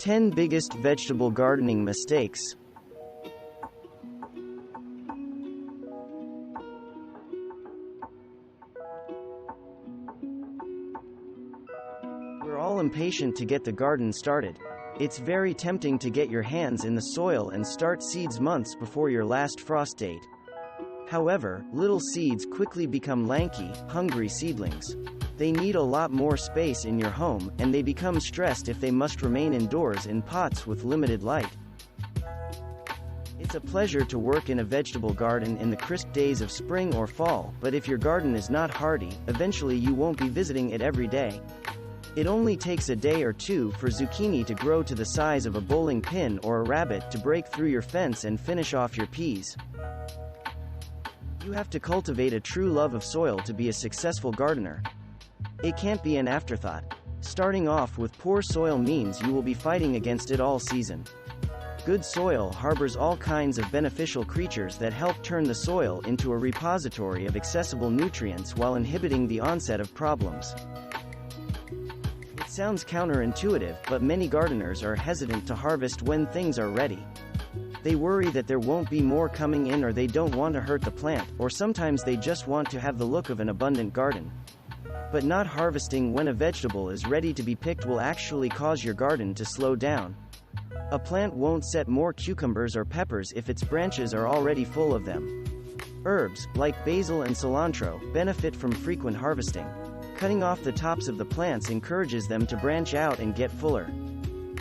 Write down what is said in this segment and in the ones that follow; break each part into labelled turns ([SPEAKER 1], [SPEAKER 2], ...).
[SPEAKER 1] 10 Biggest Vegetable Gardening Mistakes. We're all impatient to get the garden started. It's very tempting to get your hands in the soil and start seeds months before your last frost date. However, little seeds quickly become lanky, hungry seedlings. They need a lot more space in your home, and they become stressed if they must remain indoors in pots with limited light. It's a pleasure to work in a vegetable garden in the crisp days of spring or fall, but if your garden is not hardy, eventually you won't be visiting it every day. It only takes a day or two for zucchini to grow to the size of a bowling pin or a rabbit to break through your fence and finish off your peas. You have to cultivate a true love of soil to be a successful gardener. It can't be an afterthought. Starting off with poor soil means you will be fighting against it all season. Good soil harbors all kinds of beneficial creatures that help turn the soil into a repository of accessible nutrients while inhibiting the onset of problems. It sounds counterintuitive, but many gardeners are hesitant to harvest when things are ready. They worry that there won't be more coming in, or they don't want to hurt the plant, or sometimes they just want to have the look of an abundant garden. But not harvesting when a vegetable is ready to be picked will actually cause your garden to slow down. A plant won't set more cucumbers or peppers if its branches are already full of them. Herbs, like basil and cilantro, benefit from frequent harvesting. Cutting off the tops of the plants encourages them to branch out and get fuller.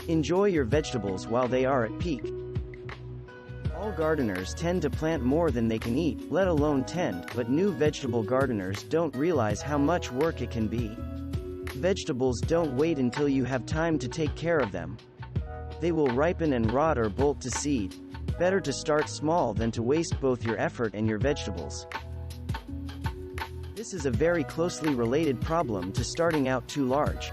[SPEAKER 1] Enjoy your vegetables while they are at peak. All gardeners tend to plant more than they can eat, let alone tend, but new vegetable gardeners don't realize how much work it can be. Vegetables don't wait until you have time to take care of them. They will ripen and rot or bolt to seed. Better to start small than to waste both your effort and your vegetables. This is a very closely related problem to starting out too large.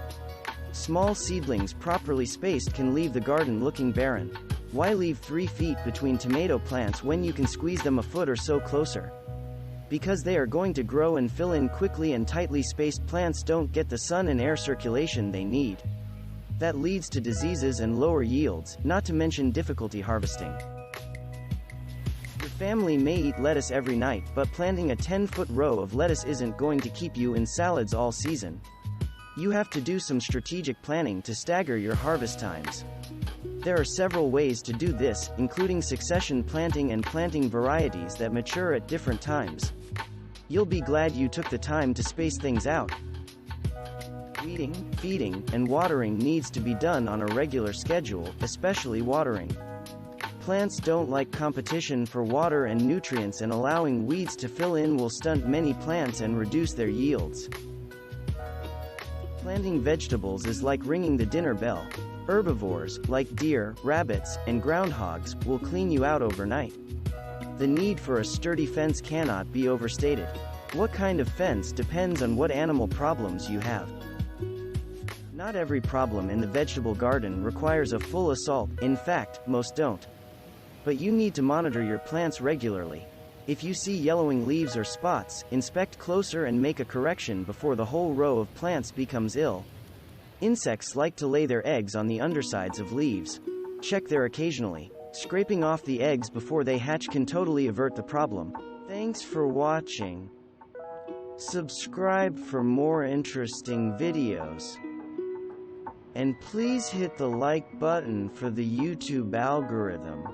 [SPEAKER 1] Small seedlings properly spaced can leave the garden looking barren. Why leave 3 feet between tomato plants when you can squeeze them a foot or so closer? Because they are going to grow and fill in quickly, and tightly spaced plants don't get the sun and air circulation they need. That leads to diseases and lower yields, not to mention difficulty harvesting. Your family may eat lettuce every night, but planting a 10-foot row of lettuce isn't going to keep you in salads all season. You have to do some strategic planning to stagger your harvest times. There are several ways to do this, including succession planting and planting varieties that mature at different times. You'll be glad you took the time to space things out. Weeding, feeding, and watering needs to be done on a regular schedule, especially watering. Plants don't like competition for water and nutrients, and allowing weeds to fill in will stunt many plants and reduce their yields. Planting vegetables is like ringing the dinner bell. Herbivores, like deer, rabbits, and groundhogs, will clean you out overnight. The need for a sturdy fence cannot be overstated. What kind of fence depends on what animal problems you have. Not every problem in the vegetable garden requires a full assault, in fact, most don't. But you need to monitor your plants regularly. If you see yellowing leaves or spots, inspect closer and make a correction before the whole row of plants becomes ill. Insects like to lay their eggs on the undersides of leaves. Check there occasionally. Scraping off the eggs before they hatch can totally avert the problem. Thanks for watching. Subscribe for more interesting videos. And please hit the like button for the YouTube algorithm.